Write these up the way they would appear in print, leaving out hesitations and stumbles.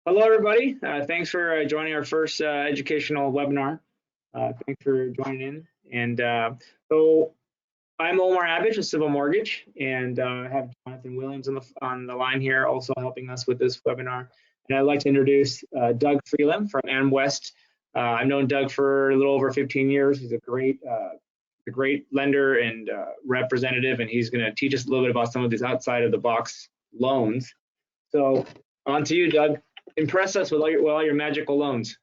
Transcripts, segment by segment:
Hello, everybody. Thanks for joining our first educational webinar. Thanks for joining in. And so I'm Omar Abich of Civil Mortgage, and I have Jonathan Williams on the line here also helping us with this webinar. And I'd like to introduce Doug Freeland from AmWest. I've known Doug for a little over 15 years. He's a great lender and representative, and he's going to teach us a little bit about some of these outside of the box loans. So on to you, Doug. Impress us with all your magical loans.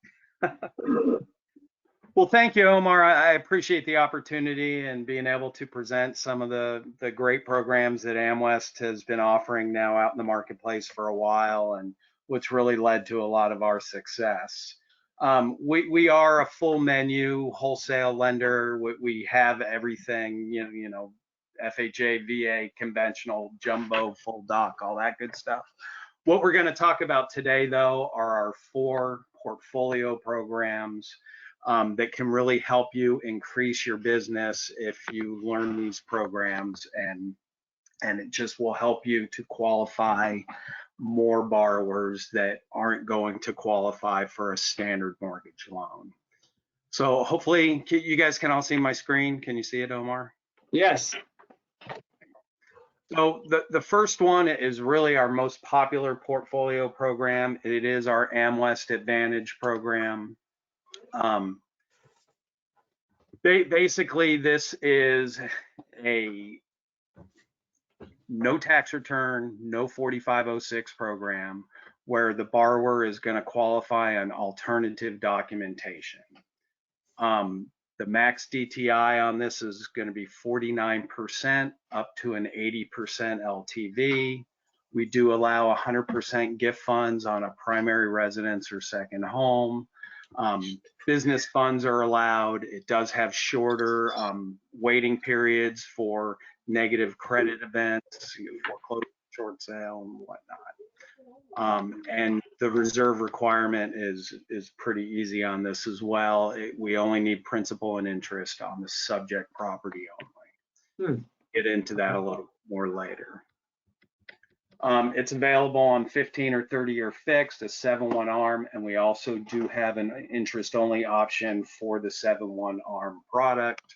Well, thank you, Omar. I appreciate the opportunity and being able to present some of the great programs that AmWest has been offering now out in the marketplace for a while, and what's really led to a lot of our success. We are a full menu wholesale lender. We have everything, you know, FHA, VA, conventional, jumbo, full doc, all that good stuff. What we're going to talk about today, though, are our 4 portfolio programs that can really help you increase your business if you learn these programs, and it just will help you to qualify more borrowers that aren't going to qualify for a standard mortgage loan. So hopefully you guys can all see my screen. Can you see it, Omar? Yes. So the first one is really our most popular portfolio program. It is our AmWest Advantage program. Basically, this is a no tax return, no 4506 program where the borrower is going to qualify on alternative documentation. The max DTI on this is going to be 49% up to an 80% LTV. We do allow 100% gift funds on a primary residence or second home. Business funds are allowed. It does have shorter waiting periods for negative credit events, foreclosure, short sale, and whatnot. And the reserve requirement is pretty easy on this as well. We only need principal and interest on the subject property only. Get into that a little more later. It's available on 15 or 30-year fixed, a 7/1 ARM, and we also do have an interest-only option for the 7/1 ARM product.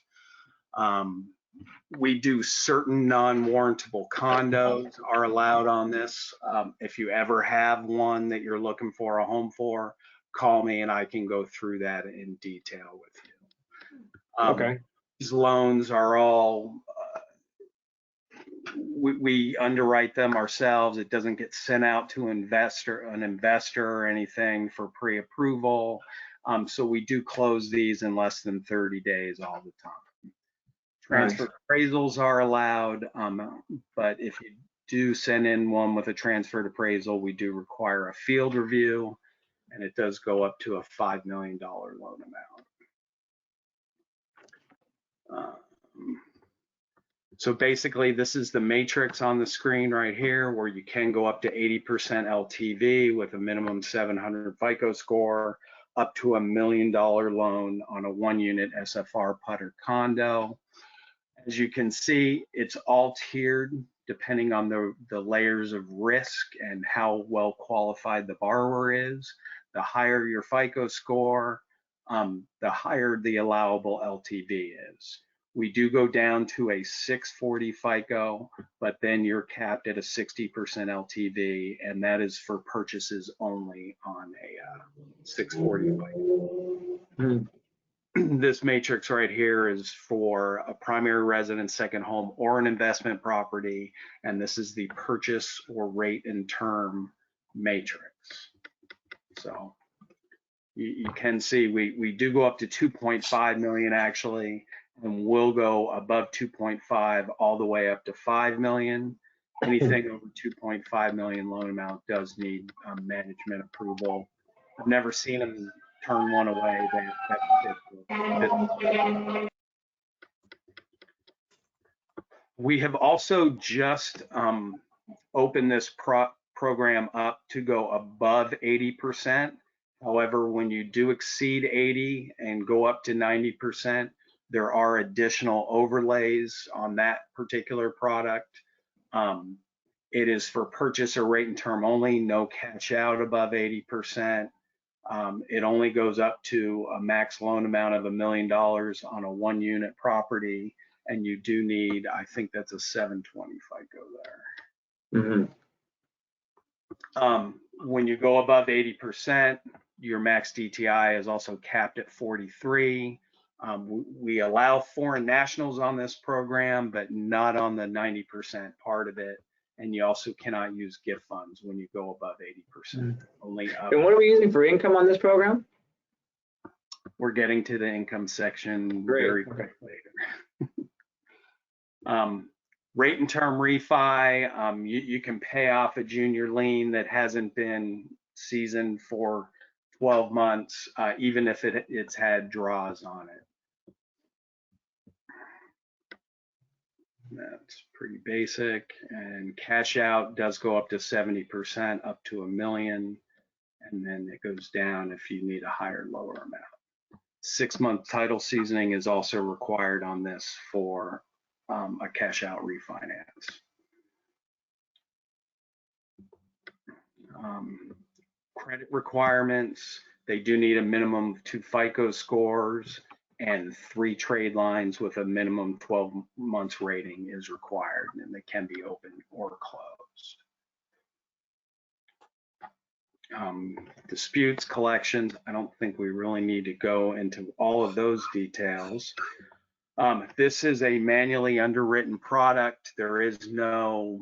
We do certain non-warrantable condos are allowed on this. If you ever have one that you're looking for a home for, call me and I can go through that in detail with you. Okay. These loans are all, we underwrite them ourselves. It doesn't get sent out to an investor or anything for pre-approval. So we do close these in less than 30 days all the time. Transfer appraisals are allowed, but if you do send in one with a transferred appraisal, we do require a field review, and it does go up to a $5 million loan amount. So basically, this is the matrix on the screen right here, where you can go up to 80% LTV with a minimum 700 FICO score, up to $1 million loan on a 1-unit SFR putter condo. As you can see, it's all tiered depending on the layers of risk and how well qualified the borrower is. The higher your FICO score, the higher the allowable LTV is. We do go down to a 640 FICO, but then you're capped at a 60% LTV, and that is for purchases only on a 640 FICO. This matrix right here is for a primary residence, second home, or an investment property, and this is the purchase or rate and term matrix. So you can see we do go up to 2.5 million actually, and we'll go above 2.5 all the way up to 5 million. Anything over 2.5 million loan amount does need management approval. I've never seen them turn one away. We have also just opened this program up to go above 80%. However, when you do exceed 80 and go up to 90%, there are additional overlays on that particular product. It is for purchase or rate and term only, no cash out above 80%. It only goes up to a max loan amount of $1 million on a 1-unit property, and you do need, I think that's a 720 FICO there. When you go above 80%, your max DTI is also capped at 43. We allow foreign nationals on this program, but not on the 90% part of it. And you also cannot use gift funds when you go above 80%. Only up. And what are we using for income on this program? We're getting to the income section very quick later. Rate and term refi, you can pay off a junior lien that hasn't been seasoned for 12 months, even if it's had draws on it. That's pretty basic. And cash out does go up to 70%, up to $1 million, and then it goes down if you need a higher, lower amount. 6-month title seasoning is also required on this for a cash out refinance. Credit requirements, they do need a minimum of 2 FICO scores and 3 trade lines with a minimum 12 months rating is required, and they can be open or closed. Disputes, collections, I don't think we really need to go into all of those details. This is a manually underwritten product. There is no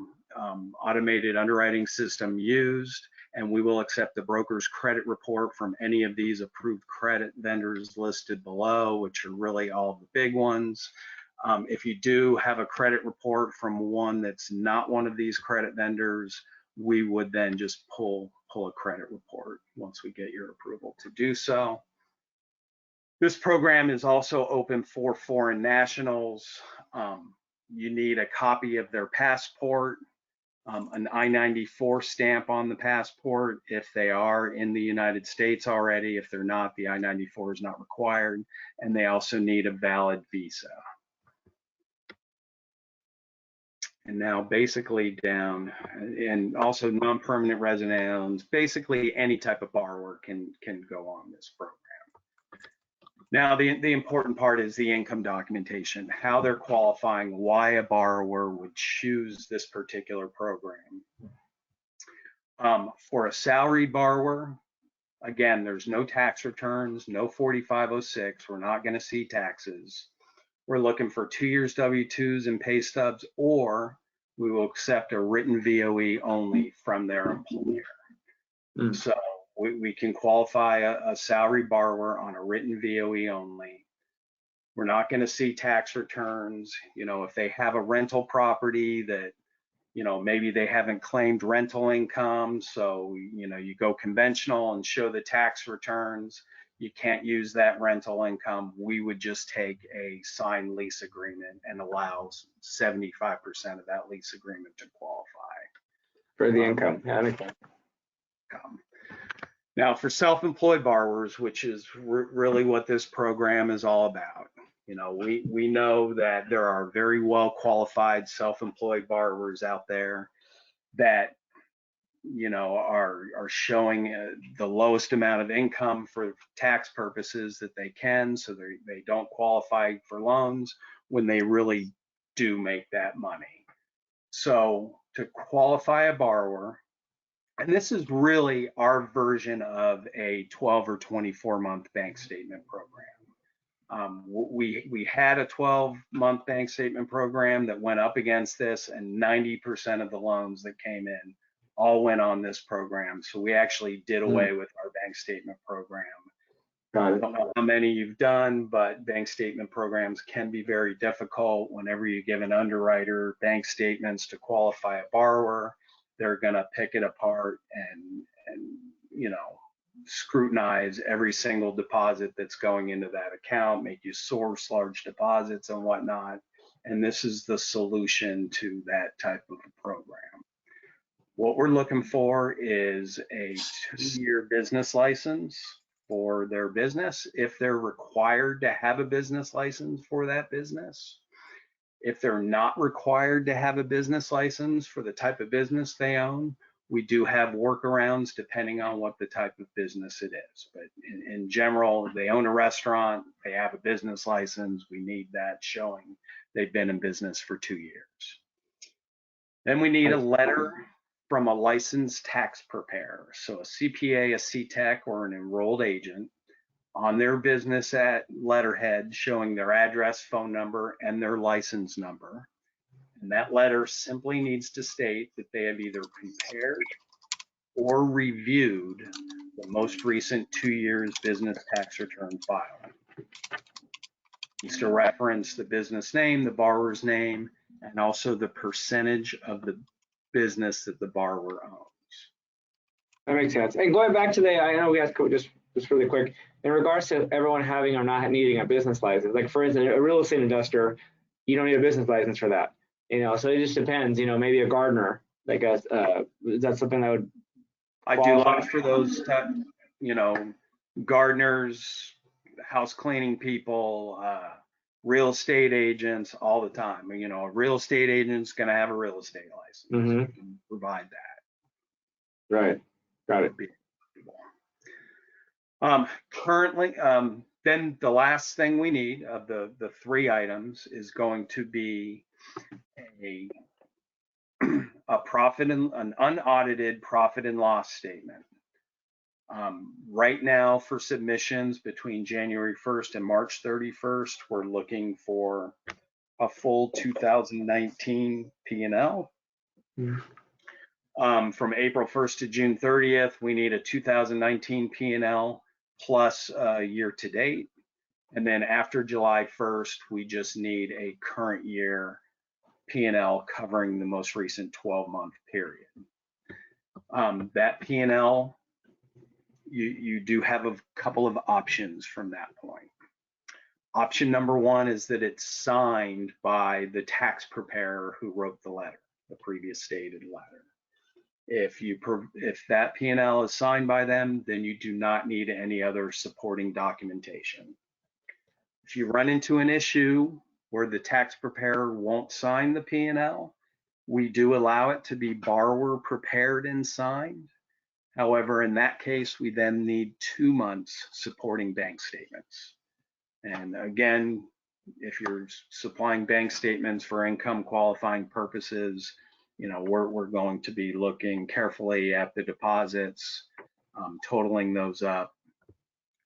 automated underwriting system used, and we will accept the broker's credit report from any of these approved credit vendors listed below, which are really all the big ones. If you do have a credit report from one that's not one of these credit vendors, we would then just pull a credit report once we get your approval to do so. This program is also open for foreign nationals. You need a copy of their passport, an I-94 stamp on the passport if they are in the United States already. If they're not, the I-94 is not required, and they also need a valid visa. And now basically down, and also non-permanent residents, basically any type of borrower can go on this program. Now, the important part is the income documentation, how they're qualifying, why a borrower would choose this particular program. For a salary borrower, again, there's no tax returns, no 4506. We're not going to see taxes. We're looking for 2 years W-2s and pay stubs, or we will accept a written VOE only from their employer. So we can qualify a salary borrower on a written VOE only. We're not going to see tax returns. You know, if they have a rental property that, you know, maybe they haven't claimed rental income, so, you know, you go conventional and show the tax returns, you can't use that rental income. We would just take a signed lease agreement and allow 75% of that lease agreement to qualify. For the income, yeah. Now, for self-employed borrowers, which is really what this program is all about, you know, we know that there are very well qualified self-employed borrowers out there that, you know, are showing the lowest amount of income for tax purposes that they can, so they don't qualify for loans when they really do make that money. So to qualify a borrower, and this is really our version of a 12 or 24 month bank statement program. We had a 12-month bank statement program that went up against this, and 90% of the loans that came in all went on this program. So we actually did away with our bank statement program. I don't know how many you've done, but bank statement programs can be very difficult. Whenever you give an underwriter bank statements to qualify a borrower, they're going to pick it apart and you know, scrutinize every single deposit that's going into that account, make you source large deposits and whatnot. And this is the solution to that type of a program. What we're looking for is a 2-year business license for their business, if they're required to have a business license for that business. If they're not required to have a business license for the type of business they own, we do have workarounds depending on what the type of business it is. But in general, they own a restaurant, they have a business license, we need that showing they've been in business for 2 years. Then we need a letter from a licensed tax preparer. So a CPA, a CTEC, or an enrolled agent on their business at letterhead showing their address, phone number, and their license number. And that letter simply needs to state that they have either prepared or reviewed the most recent 2 years business tax return filed. Needs to reference the business name, the borrower's name, and also the percentage of the business that the borrower owns. That makes sense. And going back to I know we asked just really quick, in regards to everyone having or not needing a business license, like for instance, a real estate investor, you don't need a business license for that. So it just depends, maybe a gardener, like is that something that would I do look for those type, gardeners, house cleaning people, real estate agents all the time. A real estate agent's going to have a real estate license. Mm-hmm. We can provide that. Right. Got it. Currently, then the last thing we need of the 3 items is going to be a profit and an unaudited profit and loss statement. Right now for submissions between January 1st and March 31st, we're looking for a full 2019 P&L. From April 1st to June 30th, we need a 2019 P&L plus year to date. And then after July 1st, we just need a current year P&L covering the most recent 12-month period. That P&L, you do have a couple of options from that point. Option number 1 is that it's signed by the tax preparer who wrote the letter, the previous stated letter. If that P&L is signed by them, then you do not need any other supporting documentation. If you run into an issue where the tax preparer won't sign the P&L, we do allow it to be borrower prepared and signed. However, in that case, we then need 2 months supporting bank statements. And again, if you're supplying bank statements for income qualifying purposes, we're going to be looking carefully at the deposits, totaling those up,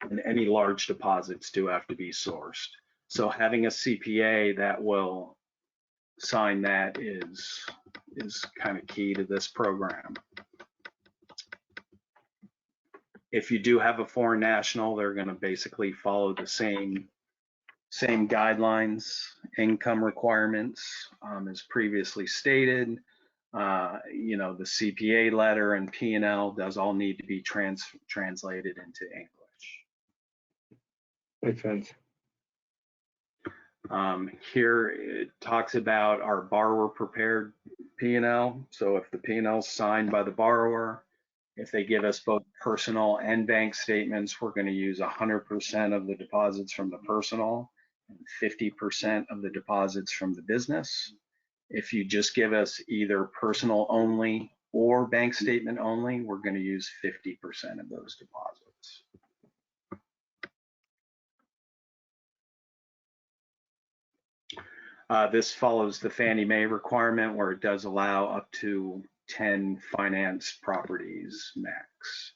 and any large deposits do have to be sourced. So having a CPA that will sign that is kind of key to this program. If you do have a foreign national, they're going to basically follow the same guidelines, income requirements as previously stated. The CPA letter and P&L does all need to be translated into English. Makes sense. Here it talks about our borrower prepared P&L. So if the P&L is signed by the borrower, if they give us both personal and bank statements, we're going to use 100% of the deposits from the personal and 50% of the deposits from the business. If you just give us either personal only or bank statement only, we're going to use 50% of those deposits. This follows the Fannie Mae requirement where it does allow up to 10 financed properties max.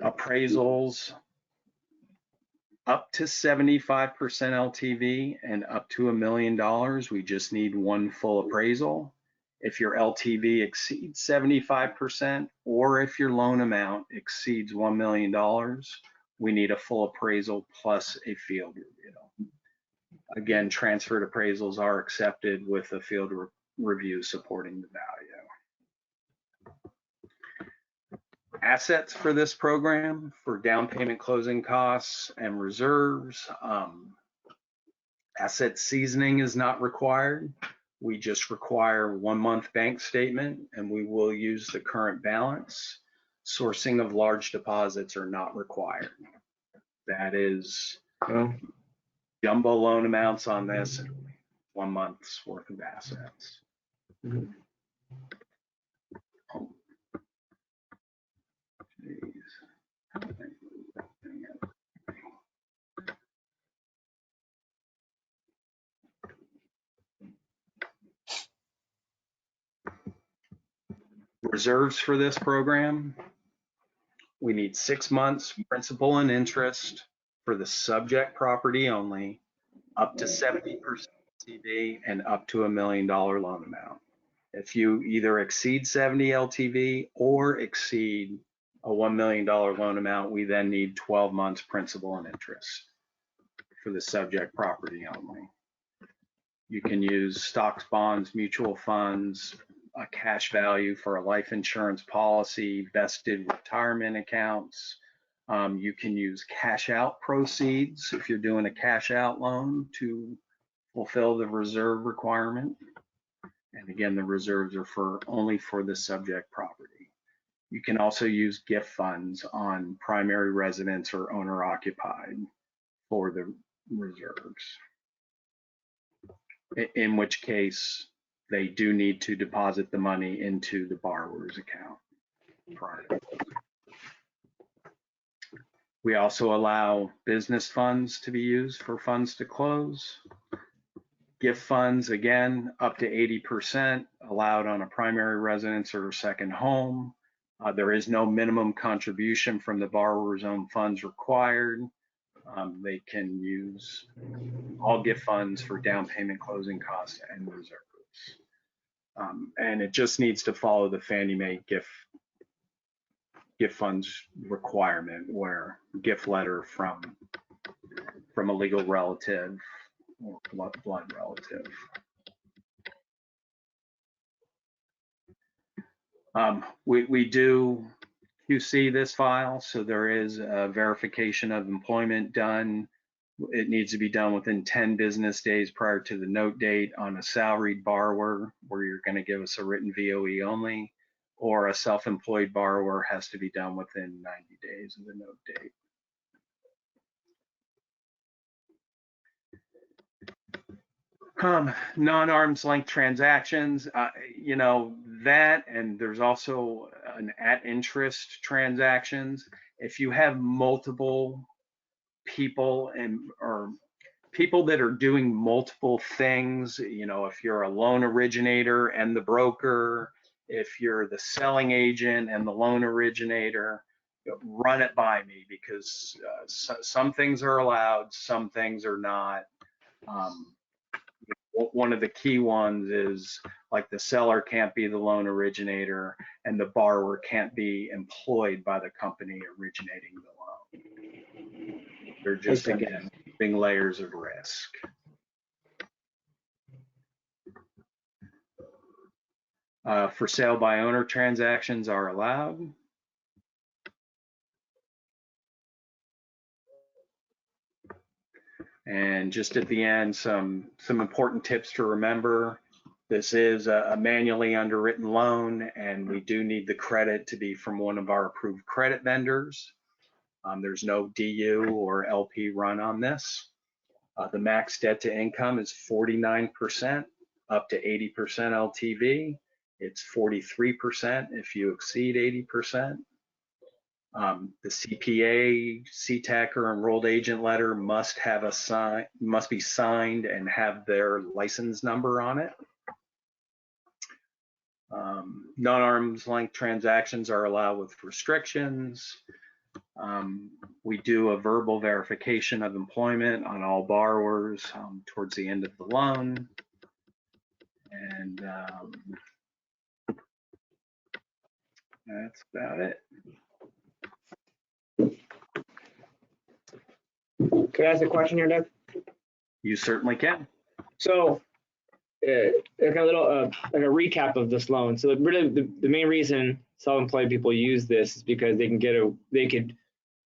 Appraisals up to 75% LTV and up to $1 million, we just need 1 full appraisal. If your LTV exceeds 75% or if your loan amount exceeds $1 million, we need a full appraisal plus a field review. Again, transferred appraisals are accepted with a field review supporting the value. Assets for this program for down payment, closing costs, and reserves. Asset seasoning is not required. We just require 1 month bank statement and we will use the current balance. Sourcing of large deposits are not required. That is jumbo loan amounts on this, and 1 month's worth of assets. Mhm. Oh, geez. Reserves for this program, we need 6 months principal and interest for the subject property only, up to 70% LTV and up to $1 million loan amount. If you either exceed 70 LTV or exceed a $1 million loan amount, we then need 12 months principal and interest for the subject property only. You can use stocks, bonds, mutual funds, a cash value for a life insurance policy, vested retirement accounts. You can use cash out proceeds if you're doing a cash out loan to fulfill the reserve requirement. And again, the reserves are only for the subject property. You can also use gift funds on primary residence or owner occupied for the reserves, in which case they do need to deposit the money into the borrower's account prior. We also allow business funds to be used for funds to close. Gift funds, again, up to 80% allowed on a primary residence or a second home. There is no minimum contribution from the borrower's own funds required. They can use all gift funds for down payment, closing costs, and reserves. And it just needs to follow the Fannie Mae gift funds requirement, where gift letter from a legal relative or blood relative. We do QC this file, so there is a verification of employment done. It needs to be done within 10 business days prior to the note date on a salaried borrower, where you're going to give us a written VOE only, or a self-employed borrower has to be done within 90 days of the note date. Non-arm's length transactions, you know, that, and there's also an at interest transactions. If you have multiple people or people that are doing multiple things, you know, if you're a loan originator and the broker, if you're the selling agent and the loan originator, run it by me, because some things are allowed, some things are not. One of the key ones is, like, the seller can't be the loan originator and the borrower can't be employed by the company originating the loan. They're just, again, keeping layers of risk. For sale by owner transactions are allowed. And just at the end, some important tips to remember. This is a manually underwritten loan, and we do need the credit to be from one of our approved credit vendors. There's no DU or LP run on this. The max debt to income is 49%, up to 80% LTV. It's 43% if you exceed 80%. The CPA, CTEC, or enrolled agent letter must be signed and have their license number on it. Non-arm's length transactions are allowed with restrictions. We do a verbal verification of employment on all borrowers towards the end of the loan. And that's about it. Could I ask a question here, Doug? You certainly can. So, like a little like a recap of this loan. So really, the main reason self-employed people use this is because they could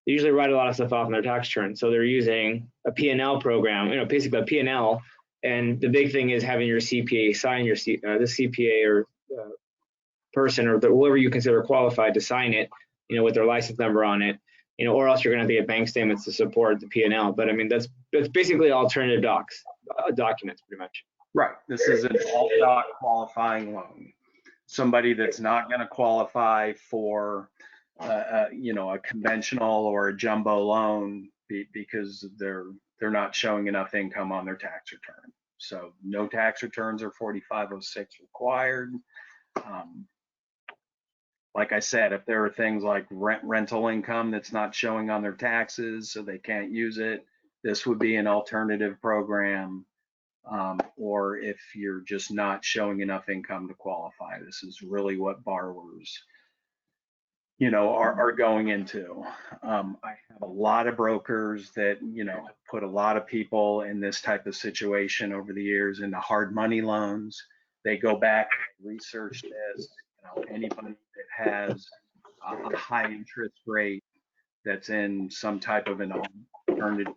usually write a lot of stuff off in their tax return. So they're using a P&L program, you know, basically a P&L. And the big thing is having your CPA sign your the CPA or person or whoever you consider qualified to sign it, you know, with their license number on it, you know, or else you're going to have to get bank statements to support the P&L. But I mean, that's it's basically alternative documents, pretty much. Right. This is an alt-doc qualifying loan. Somebody that's not going to qualify for, you know, a conventional or a jumbo loan because they're not showing enough income on their tax return. So no tax returns are 4506 required. Like I said, if there are things like rental income that's not showing on their taxes, so they can't use it, this would be an alternative program. Or if you're just not showing enough income to qualify, this is really what borrowers, you know, are going into. I have a lot of brokers that, you know, put a lot of people in this type of situation over the years into hard money loans. They go back and research this. You know, anybody that has a high interest rate that's in some type of an alternative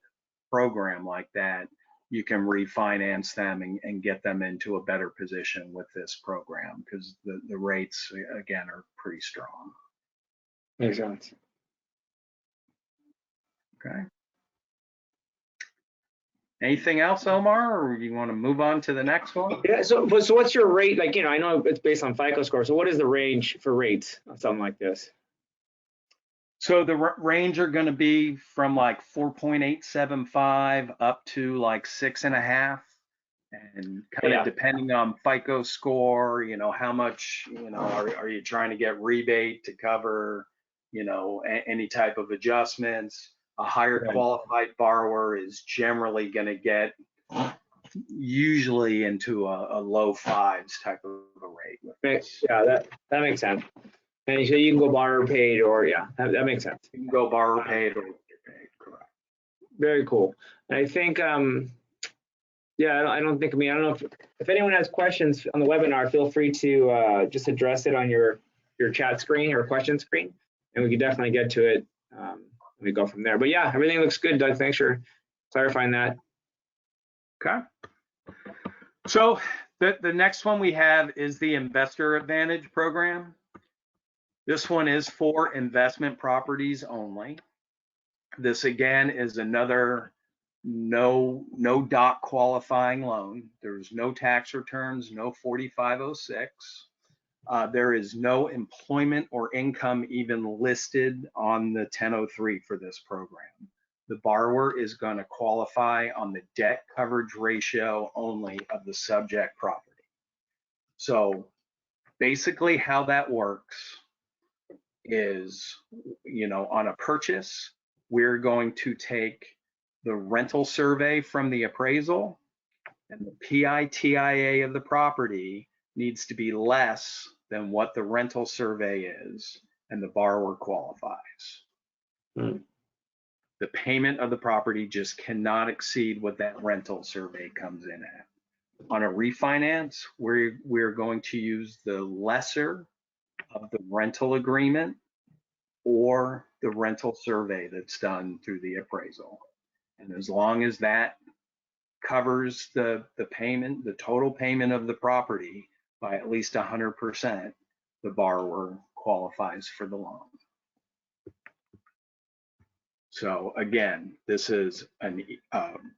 program like that, you can refinance them and get them into a better position with this program because the rates, again, are pretty strong. Makes sense. Okay. Anything else, Omar, or you want to move on to the next one? Yeah, so what's your rate? Like, you know, I know it's based on FICO score. So what is the range for rates on something like this? So the range are going to be from like 4.875 up to like 6.5, and kind of depending on FICO score, you know, how much, you know, are you trying to get rebate to cover, you know, any type of adjustments. A higher qualified borrower is generally going to get usually into a low fives type of a rate. Yeah, that makes sense. And so you can go borrower paid, or that makes sense. You can go borrower paid or get paid, correct. Very cool. And I think, I don't know if anyone has questions on the webinar, feel free to just address it on your chat screen or question screen, and we can definitely get to it. We go from there. But yeah, everything looks good, Doug. Thanks for clarifying that. Okay. So the next one we have is the Investor Advantage program. This one is for investment properties only. This again is another no doc qualifying loan. There's no tax returns, no 4506. There is no employment or income even listed on the 1003 for this program. The borrower is going to qualify on the debt coverage ratio only of the subject property. So basically how that works is, you know, on a purchase, we're going to take the rental survey from the appraisal, and the PITIA of the property needs to be less than what the rental survey is, and the borrower qualifies. The payment of the property just cannot exceed what that rental survey comes in at. On a refinance, we're going to use the lesser of the rental agreement or the rental survey that's done through the appraisal. And as long as that covers the payment, the total payment of the property by at least 100%, the borrower qualifies for the loan. So again, this is a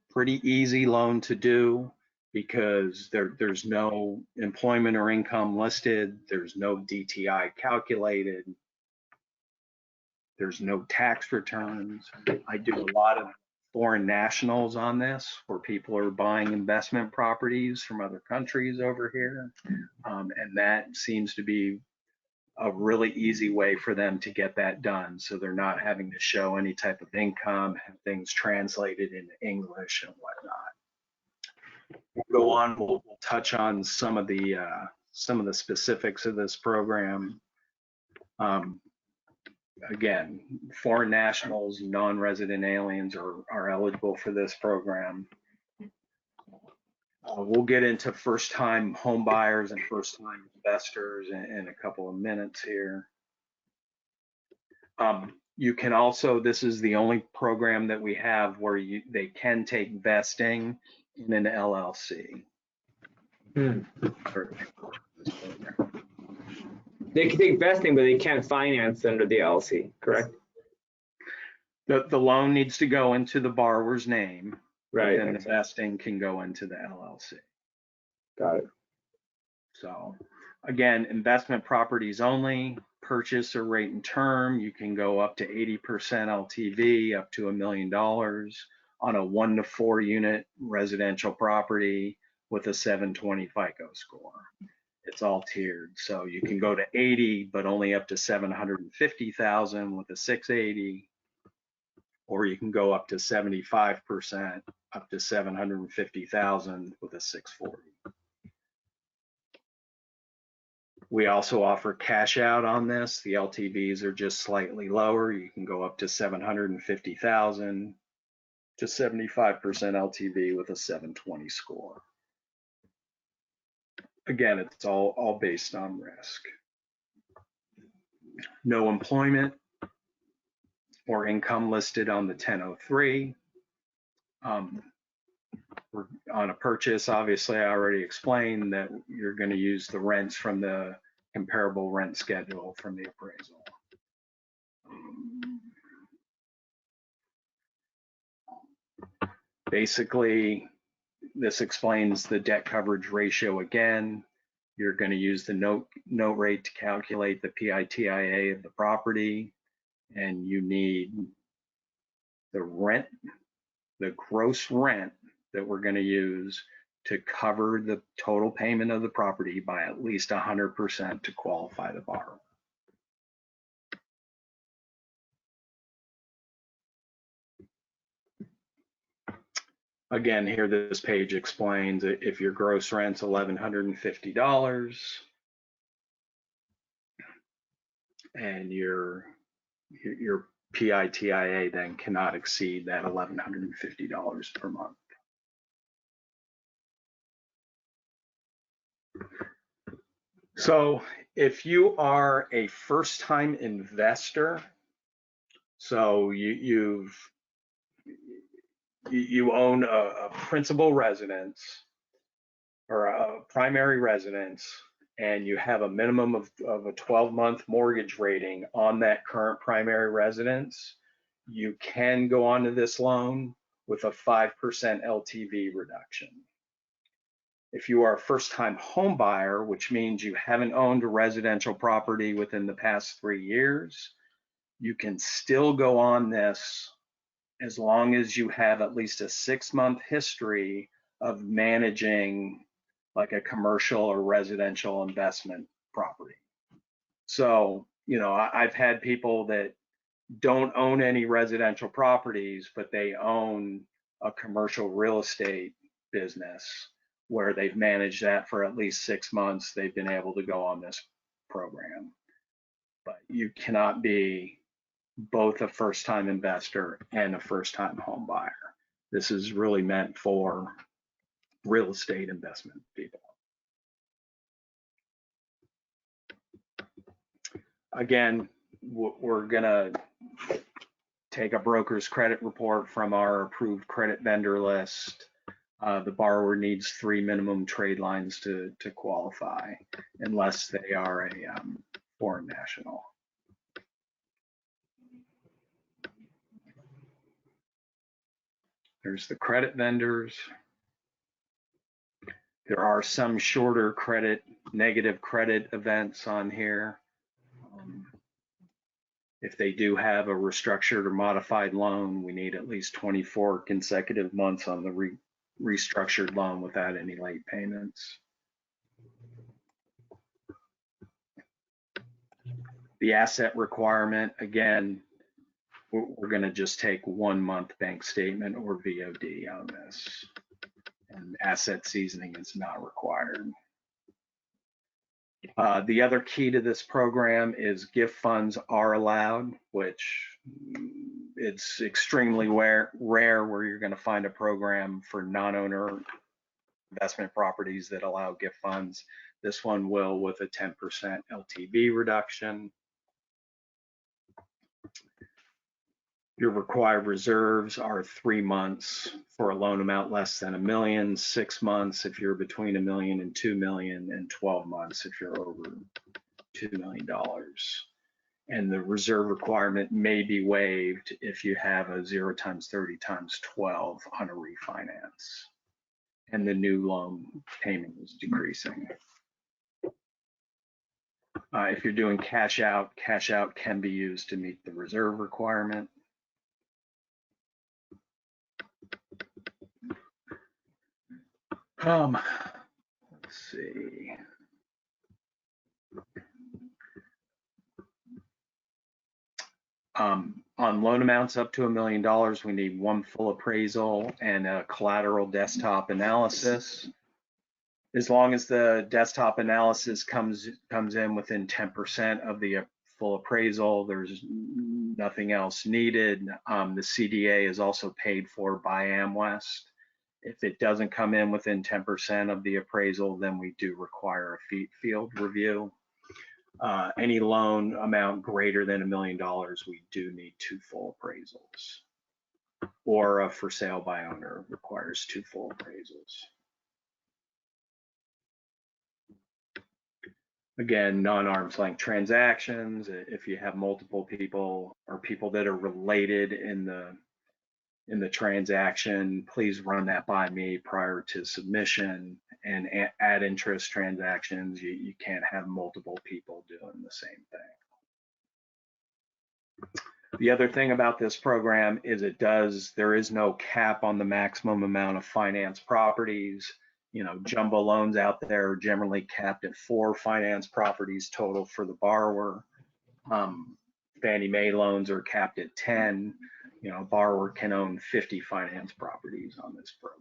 pretty easy loan to do because there's no employment or income listed, there's no DTI calculated, there's no tax returns. I do a lot of foreign nationals on this, where people are buying investment properties from other countries over here, and that seems to be a really easy way for them to get that done, so they're not having to show any type of income, have things translated into English and whatnot. We'll go on, we'll touch on some of the specifics of this program. Again, foreign nationals, non-resident aliens are eligible for this program. We'll get into first-time home buyers and first-time investors in a couple of minutes here. You can also, this is the only program that we have where they can take vesting in an LLC. They can take vesting, but they can't finance under the LLC, correct? The loan needs to go into the borrower's name. Right. Then the vesting can go into the LLC. Got it. So again, investment properties only, purchase or rate and term, you can go up to 80% LTV, up to $1 million on a 1 to 4 unit residential property with a 720 FICO score. It's all tiered. So you can go to 80, but only up to 750,000 with a 680, or you can go up to 75%, up to 750,000 with a 640. We also offer cash out on this. The LTVs are just slightly lower. You can go up to 750,000 to 75% LTV with a 720 score. Again, it's all based on risk. No employment or income listed on the 1003. On a purchase, obviously, I already explained that you're going to use the rents from the comparable rent schedule from the appraisal. Basically, this explains the debt coverage ratio again. You're going to use the note rate to calculate the PITIA of the property, and you need the rent, the gross rent that we're going to use to cover the total payment of the property by at least 100% to qualify the borrower. Again, here this page explains that if your gross rent's $1,150 and your PITIA then cannot exceed that $1,150 per month. So if you are a first-time investor, so you own a principal residence or a primary residence, and you have a minimum of a 12-month mortgage rating on that current primary residence, you can go onto this loan with a 5% LTV reduction. If you are a first-time home buyer, which means you haven't owned a residential property within the past 3 years, you can still go on this as long as you have at least a 6-month history of managing like a commercial or residential investment property. So, you know, I've had people that don't own any residential properties, but they own a commercial real estate business where they've managed that for at least 6 months. They've been able to go on this program. But you cannot be both a first-time investor and a first-time home buyer. This is really meant for real estate investment people. Again, we're gonna take a broker's credit report from our approved credit vendor list. The borrower needs 3 minimum trade lines to qualify, unless they are a foreign national. There's the credit vendors. There are some shorter credit, negative credit events on here. If they do have a restructured or modified loan, we need at least 24 consecutive months on the restructured loan without any late payments. The asset requirement, again, we're going to just take 1 month bank statement or VOD on this, and asset seasoning is not required. The other key to this program is gift funds are allowed, which it's extremely rare where you're going to find a program for non-owner investment properties that allow gift funds. This one will, with a 10% LTV reduction. Your required reserves are 3 months for a loan amount less than $1 million, 6 months if you're between $1 million and $2 million, and 12 months if you're over $2 million. And the reserve requirement may be waived if you have a 0 times 30 times 12 on a refinance and the new loan payment is decreasing. If you're doing cash out can be used to meet the reserve requirement. Let's see. On loan amounts up to $1 million, we need one full appraisal and a collateral desktop analysis. As long as the desktop analysis comes in within 10% of the full appraisal, there's nothing else needed. The CDA is also paid for by AmWest. If it doesn't come in within 10% of the appraisal, then we do require a field review. Any loan amount greater than $1 million, we do need 2 full appraisals. Or a for sale by owner requires 2 full appraisals. Again, non-arm's length transactions, if you have multiple people or people that are related in the transaction, please run that by me prior to submission. And add interest transactions, you can't have multiple people doing the same thing. The other thing about this program is there is no cap on the maximum amount of finance properties. You know, jumbo loans out there are generally capped at 4 finance properties total for the borrower. Fannie Mae loans are capped at 10. You know, a borrower can own 50 finance properties on this program.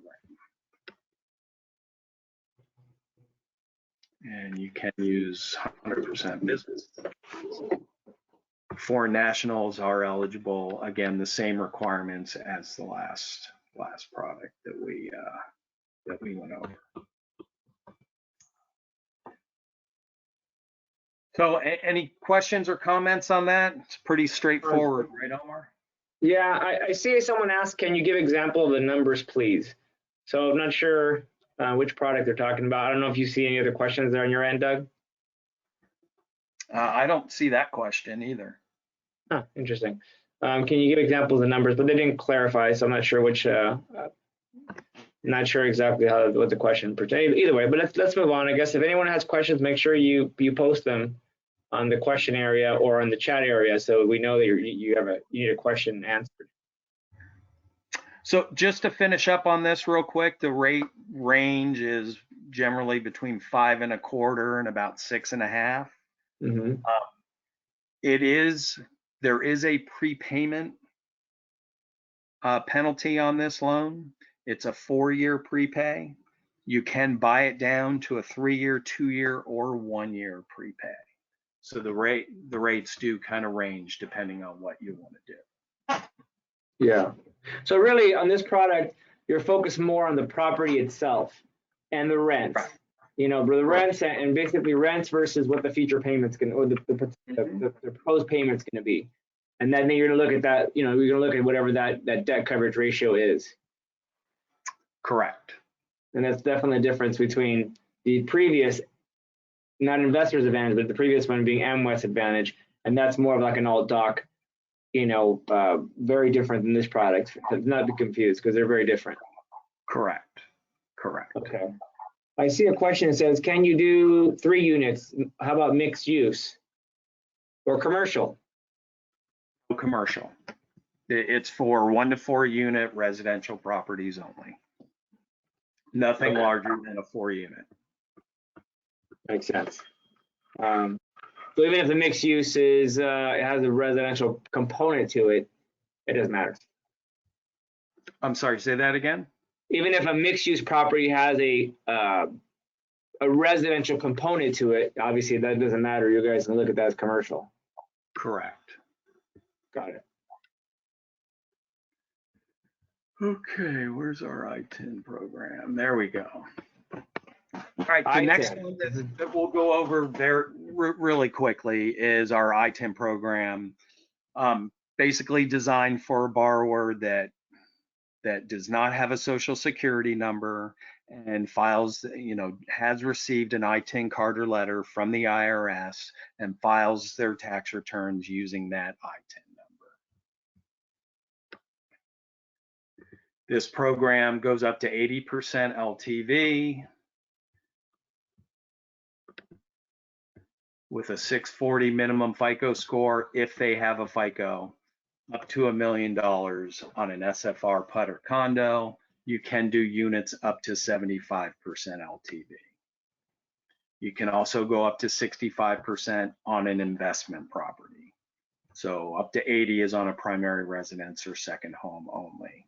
And you can use 100% business. Foreign nationals are eligible. Again, the same requirements as the last product that we went over. So, any questions or comments on that? It's pretty straightforward, right, Omar? Yeah, I see someone asked, can you give example of the numbers, please? So I'm not sure which product they're talking about. I don't know if you see any other questions there on your end, Doug. I don't see that question either. Huh, interesting. Can you give examples of numbers? But they didn't clarify, so I'm not sure which. Not sure exactly what the question pertains. Either way, but let's move on. I guess if anyone has questions, make sure you post them on the question area or on the chat area, so we know that you need a question answered. So just to finish up on this real quick, the rate range is generally between 5.25% and about 6.5%. Mm-hmm. There is a prepayment penalty on this loan. It's a 4-year prepay. You can buy it down to a 3-year, 2-year, or 1-year prepay. So the rates do kind of range depending on what you want to do. Yeah. So really on this product, you're focused more on the property itself and the rents. Right. You know, the rents and basically rents versus what the future payments or the proposed payment's going to be. And then you're going to look at that, you know, you're going to look at whatever that debt coverage ratio is. Correct. And that's definitely the difference between the previous, not Investors Advantage, but the previous one being AmWest Advantage. And that's more of like an alt doc, you know, very different than this product. Not be confused because they're very different. Correct. Correct. Okay. I see a question that says, can you do 3 units? How about mixed use or commercial? Commercial. It's for 1 to 4 unit residential properties only. Nothing larger than a 4 unit. Makes sense. So even if the mixed use is it has a residential component to it, it doesn't matter. I'm sorry, say that again. Even if a mixed use property has a residential component to it, obviously that doesn't matter. You guys can look at that as commercial. Correct. Got it. Okay, where's our I10 program? There we go. All right, the I10. next one that we'll go over there really quickly is our I10 program. Basically designed for a borrower that does not have a social security number and files, has received an I10 card or letter from the IRS and files their tax returns using that I10 number. This program goes up to 80% LTV with a 640 minimum FICO score if they have a FICO, up to $1 million on an SFR PUD or condo. You can do units up to 75% LTV. You can also go up to 65% on an investment property. So up to 80 is on a primary residence or second home only.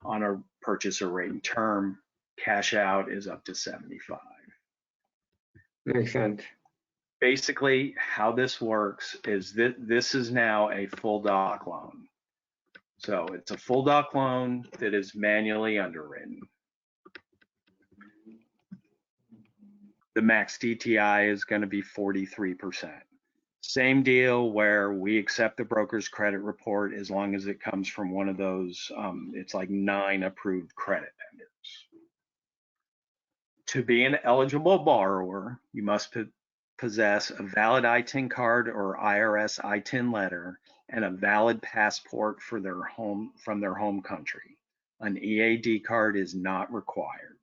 On a purchase or rate and term, cash out is up to 75. Makes sense. Basically, how this works is that this is now a full doc loan. So it's a full doc loan that is manually underwritten. The max DTI is going to be 43%. Same deal where we accept the broker's credit report as long as it comes from one of those, it's like 9 approved credit vendors. To be an eligible borrower, you must possess a valid I10 card or IRS I10 letter and a valid passport for from their home country. An EAD card is not required.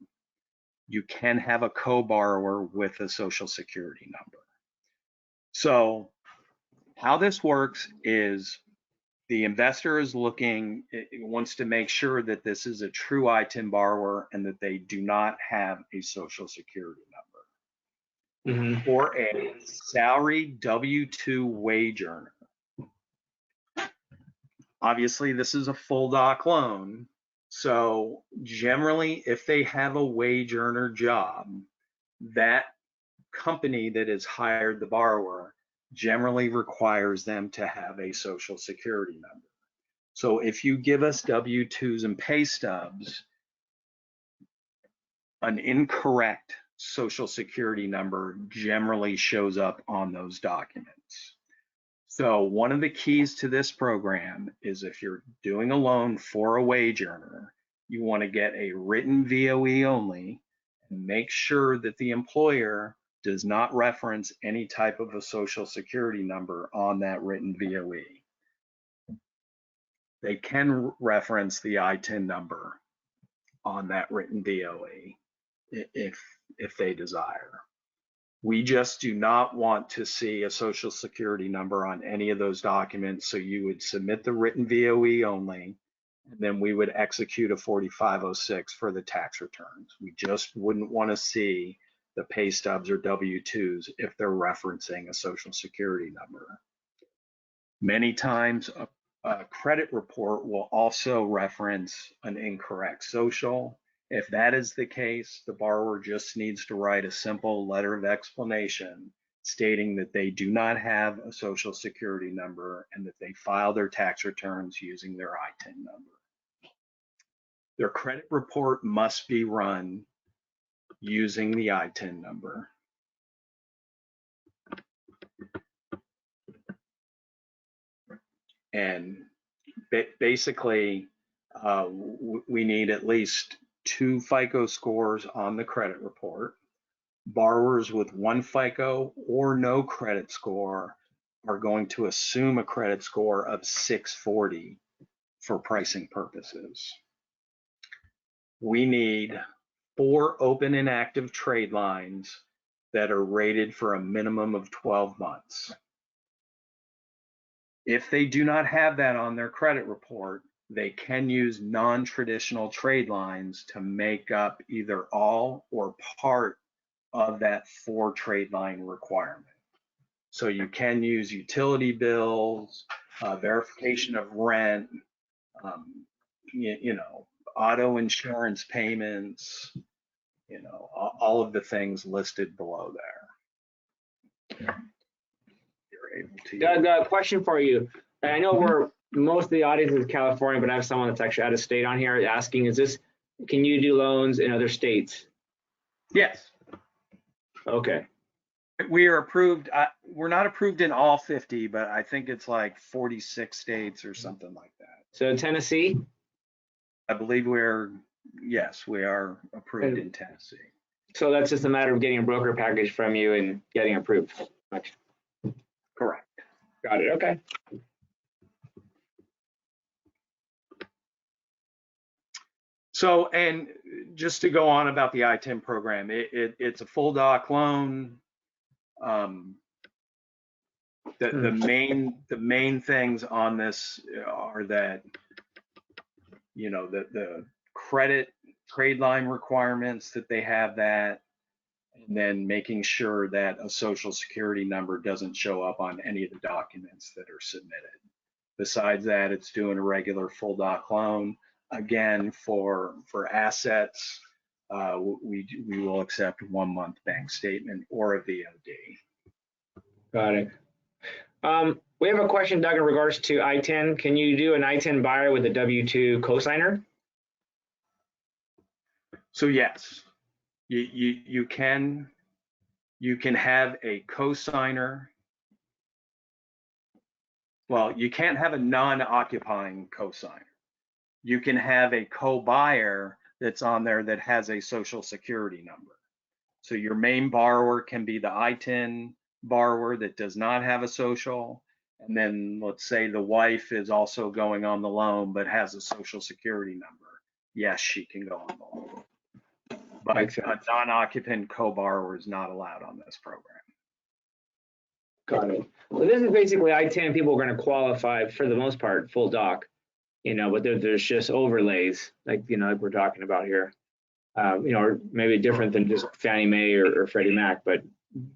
You can have a co-borrower with a social security number. So how this works is the investor is wants to make sure that this is a true I10 borrower and that they do not have a social security number. For a salary W-2 wage earner. Obviously, this is a full doc loan. So generally, if they have a wage earner job, that company that has hired the borrower generally requires them to have a social security number. So if you give us W-2s and pay stubs, an incorrect social security number generally shows up on those documents. So one of the keys to this program is if you're doing a loan for a wage earner, you want to get a written VOE only and make sure that the employer does not reference any type of a social security number on that written VOE. They can reference the I10 number on that written VOE if they desire. We just do not want to see a social security number on any of those documents, so you would submit the written VOE only, and then we would execute a 4506 for the tax returns. We just wouldn't want to see the pay stubs or W-2s if they're referencing a social security number. Many times a credit report will also reference an incorrect social. If that is the case, the borrower just needs to write a simple letter of explanation stating that they do not have a social security number and that they file their tax returns using their I10 number. Their credit report must be run using the I10 number. And basically, we need at least 2 FICO scores on the credit report. Borrowers with 1 FICO or no credit score are going to assume a credit score of 640 for pricing purposes. We need 4 open and active trade lines that are rated for a minimum of 12 months. If they do not have that on their credit report, they can use non-traditional trade lines to make up either all or part of that 4 trade line requirement. So you can use utility bills, verification of rent, auto insurance payments, all of the things listed below there. You're able to. Doug, a question for you. I know most of the audience is California, but I have someone that's actually out of state on here asking, can you do loans in other states? Yes. Okay. We are approved. We're not approved in all 50, but I think it's like 46 states or something like that. So Tennessee? I believe we're Yes, we are approved in Tennessee. So that's just a matter of getting a broker package from you and getting approved. Correct. Got it. Okay. So, and just to go on about the I10 program, it's a full doc loan. The main things on this are that, you know, the credit trade line requirements that they have that, and then making sure that a social security number doesn't show up on any of the documents that are submitted. Besides that, it's doing a regular full doc loan. Again, for assets, we will accept 1 month bank statement or a VOD. Got it. We have a question, Doug, in regards to I10. Can you do an I10 buyer with a W-2 cosigner? So yes, you can have a cosigner. Well, you can't have a non-occupying cosigner. You can have a co-buyer that's on there that has a social security number. So your main borrower can be the I10 borrower that does not have a social. And then let's say the wife is also going on the loan but has a social security number. Yes, she can go on the loan. But a non-occupant co-borrower is not allowed on this program. Got it. So this is basically I10 people are going to qualify for the most part full doc, you know, but there's just overlays like, you know, like we're talking about here, you know, or maybe different than just Fannie Mae or Freddie Mac, but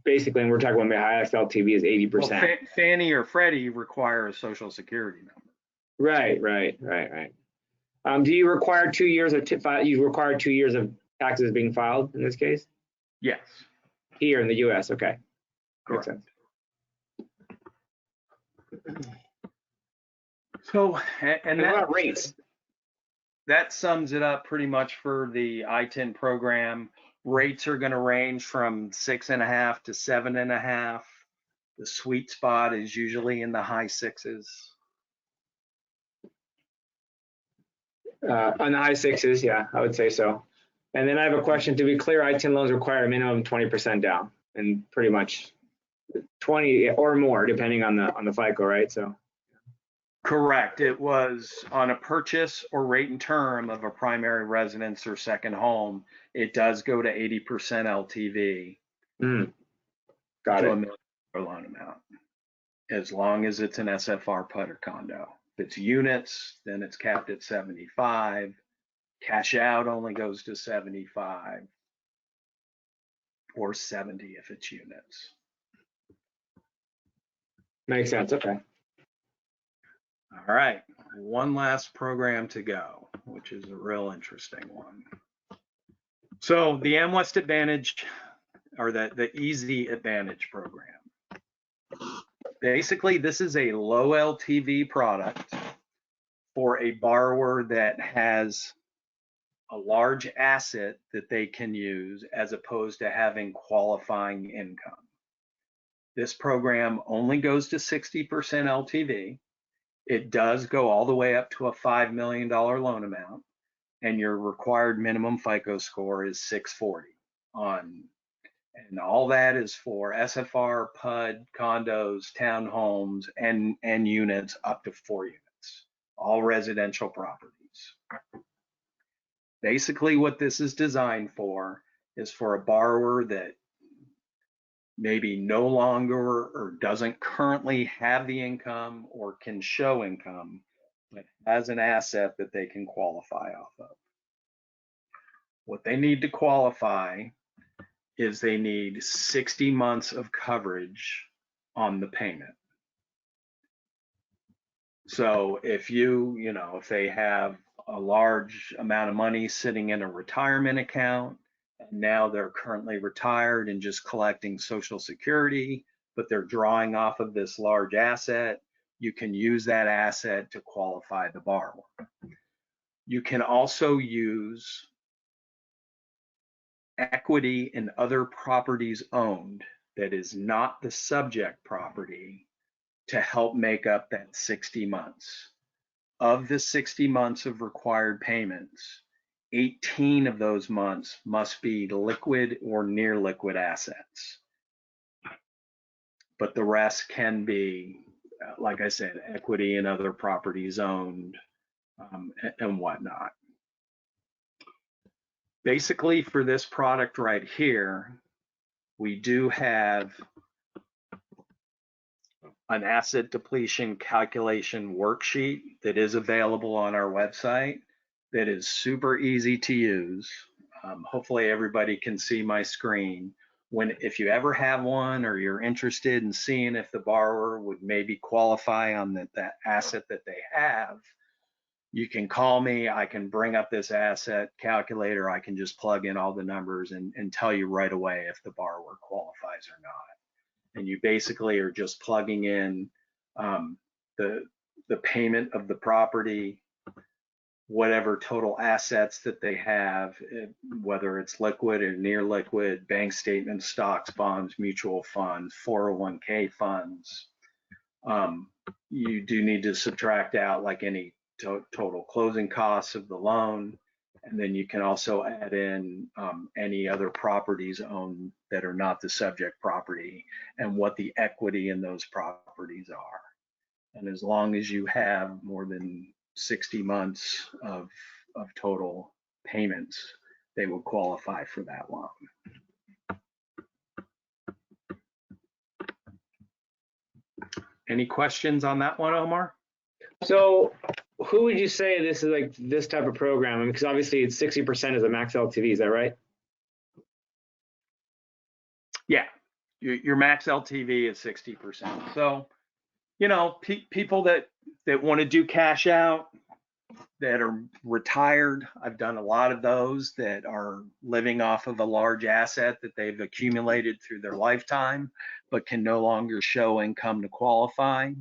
basically, when we're talking about my highest LTV is 80%. Well, Fannie or Freddie require a social security number. Right. Do you require 2 years of you require 2 years of taxes being filed in this case? Yes. Here in the U.S. Okay. Correct. Makes sense. So, and what about rates? That sums it up pretty much for the I10 program. Rates are going to range from 6.5 to 7.5. The sweet spot is usually in the high 6s. On the high 6s, yeah, I would say so. And then I have a question. To be clear, I10 loans require a minimum 20% down, and pretty much 20 or more, depending on the FICO, right? So. Correct. It was on a purchase or rate and term of a primary residence or second home. It does go to 80% LTV. Got to it. $1 million loan amount, as long as it's an SFR PUD or condo. If it's units, then it's capped at 75. Cash out only goes to 75 or 70 if it's units. Makes sense. Okay. All right, one last program to go, which is a real interesting one. So the AmWest Advantage, or the Easy Advantage program. Basically, this is a low LTV product for a borrower that has a large asset that they can use as opposed to having qualifying income. This program only goes to 60% LTV. It does go all the way up to a $5 million loan amount, and your required minimum FICO score is 640 on, and all that is for SFR, PUD, condos, townhomes, and units up to 4 units, all residential properties. Basically, what this is designed for is for a borrower that maybe no longer or doesn't currently have the income or can show income, but has an asset that they can qualify off of. What they need to qualify is they need 60 months of coverage on the payment. So if if they have a large amount of money sitting in a retirement account, and now they're currently retired and just collecting Social Security, but they're drawing off of this large asset, you can use that asset to qualify the borrower. You can also use equity in other properties owned that is not the subject property to help make up that 60 months. Of the 60 months of required payments, 18 of those months must be liquid or near liquid assets. But the rest can be, like I said, equity and other properties owned, and whatnot. Basically, for this product right here, we do have an asset depletion calculation worksheet that is available on our website that is super easy to use. Hopefully everybody can see my screen. If you ever have one or you're interested in seeing if the borrower would maybe qualify on that asset that they have, you can call me. I can bring up this asset calculator. I can just plug in all the numbers and tell you right away if the borrower qualifies or not. And you basically are just plugging in the payment of the property, whatever total assets that they have, whether it's liquid or near liquid, bank statements, stocks, bonds, mutual funds, 401k funds. You do need to subtract out like any total closing costs of the loan. And then you can also add in any other properties owned that are not the subject property and what the equity in those properties are. And as long as you have more than 60 months of total payments, they will qualify for that loan. Any questions on that one, Omar? So who would you say this is like this type of program? Because obviously it's 60% is a max LTV, is that right? Yeah, your max LTV is 60%. So, you know, people that want to do cash out, that are retired, I've done a lot of those that are living off of a large asset that they've accumulated through their lifetime, but can no longer show income to qualify.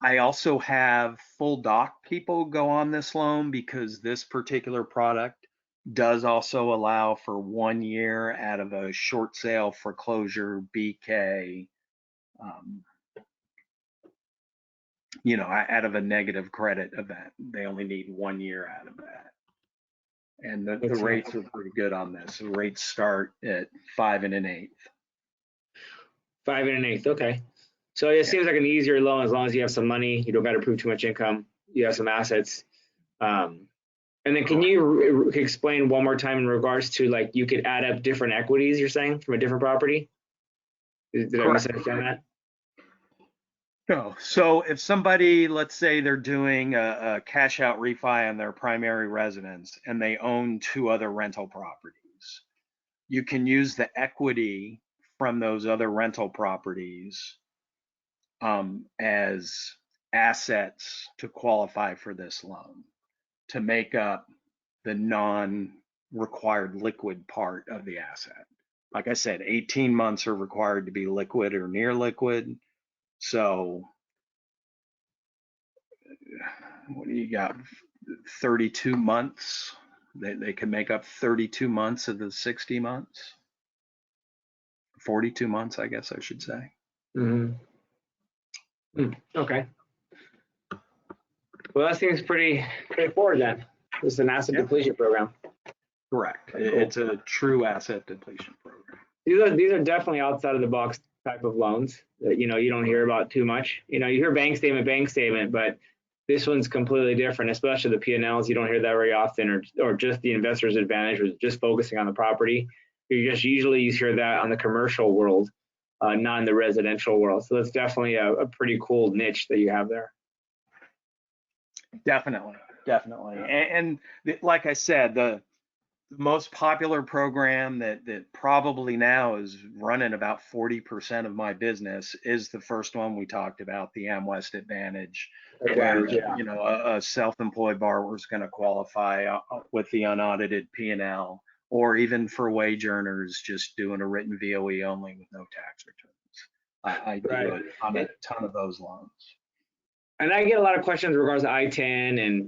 I also have full doc people go on this loan because this particular product does also allow for 1 year out of a short sale foreclosure BK, you know, out of a negative credit event. They only need 1 year out of that. And the rates are pretty good on this. The rates start at 5 1/8. 5 1/8, okay. So it seems like an easier loan as long as you have some money, you don't got to prove too much income, you have some assets. And then can you explain one more time in regards to like you could add up different equities, you're saying, from a different property? Did I misunderstand that? No. So if somebody, let's say they're doing a cash out refi on their primary residence and they own 2 other rental properties, you can use the equity from those other rental properties as assets to qualify for this loan to make up the non-required liquid part of the asset. Like I said, 18 months are required to be liquid or near liquid. So what do you got? 32 months. They can make up 32 months of the 60 months. 42 months, I guess I should say. Okay. Well, that seems pretty straightforward then. This is an asset depletion program. Correct. It's a true asset depletion program. These are definitely outside of the box type of loans that you don't hear about too much. You hear bank statement, but this one's completely different, especially the P&Ls. You don't hear that very often, or just the investor's advantage was just focusing on the property. You hear that on the commercial world, not in the residential world. So that's definitely a pretty cool niche that you have there. Definitely. And like I said, the most popular program that probably now is running about 40% of my business is the first one we talked about, the AmWest Advantage, where a self-employed borrower is going to qualify with the unaudited P&L, or even for wage earners just doing a written VOE only with no tax returns. I do a ton of those loans. And I get a lot of questions in regards to I10 and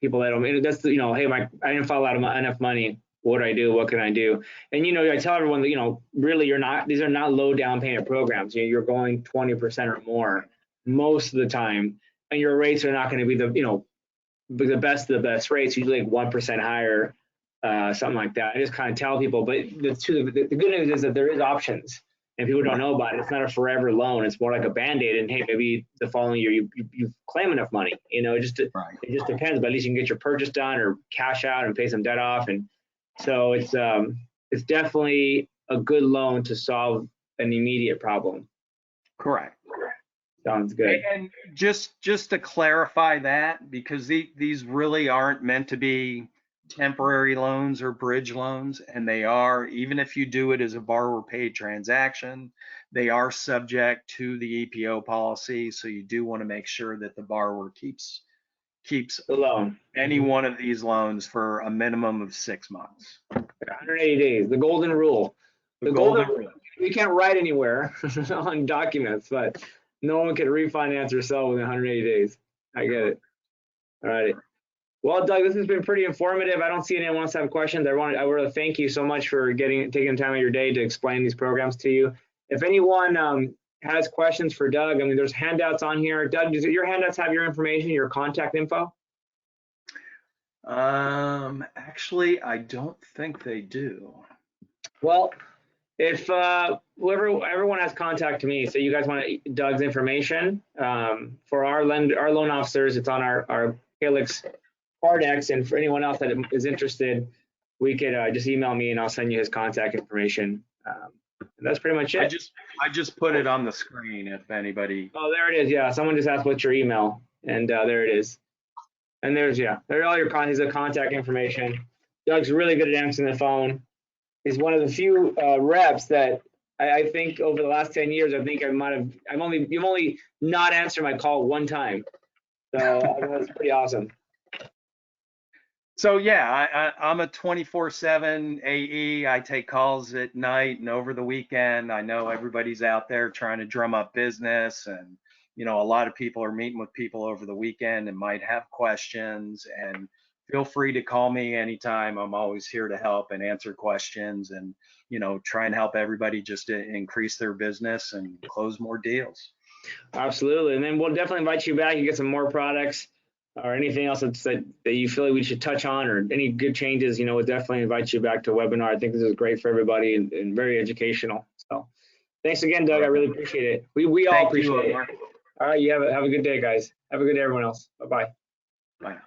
people that don't, that's hey, I didn't file out enough money. What do I do? What can I do? And I tell everyone that really these are not low down payment programs. You're going 20% or more most of the time, and your rates are not going to be the the best of the best rates, usually like 1% higher, something like that. I just kind of tell people, but the good news is that there is options, and people don't know about it. It's not a forever loan. It's more like a Band-Aid, and hey, maybe the following year you claim enough money. It just depends, but at least you can get your purchase done or cash out and pay some debt off. And so it's definitely a good loan to solve an immediate problem. Correct. Sounds good. And just to clarify that, because these really aren't meant to be temporary loans or bridge loans, and they are, even if you do it as a borrower paid transaction, they are subject to the EPO policy. So you do want to make sure that the borrower keeps The loan. any one of these loans for a minimum of 6 months. 180 days, the golden rule. The golden rule. We can't write anywhere on documents, but no one can refinance or sell within 180 days. I get it. All right. Well, Doug, this has been pretty informative. I don't see anyone else have questions. I want to thank you so much for taking time of your day to explain these programs to you. If anyone has questions for Doug, I mean, there's handouts on here. Doug, does your handouts have your information, your contact info? Actually, I don't think they do. Well, if everyone has contact to me, so you guys want Doug's information for our loan officers, it's on our Helix Cardex, and for anyone else that is interested, we could just email me and I'll send you his contact information. And that's pretty much it. I just put it on the screen if anybody. Oh, there it is. Yeah, someone just asked what's your email, and there it is. And there's all your contact information. Doug's really good at answering the phone. He's one of the few reps that I think over the last 10 years, I think you've only not answered my call one time. So that's pretty awesome. So yeah, I'm a 24/7 AE. I take calls at night and over the weekend. I know everybody's out there trying to drum up business, and a lot of people are meeting with people over the weekend and might have questions, and feel free to call me anytime. I'm always here to help and answer questions, and try and help everybody just to increase their business and close more deals. Absolutely. And then we'll definitely invite you back and get some more products or anything else that you feel like we should touch on, or any good changes. We'll definitely invite you back to a webinar. I think this is great for everybody and very educational. So thanks again, Doug. I really appreciate it. We all appreciate it. All right. You have a good day, guys. Have a good day, everyone else. Bye-bye. Bye now.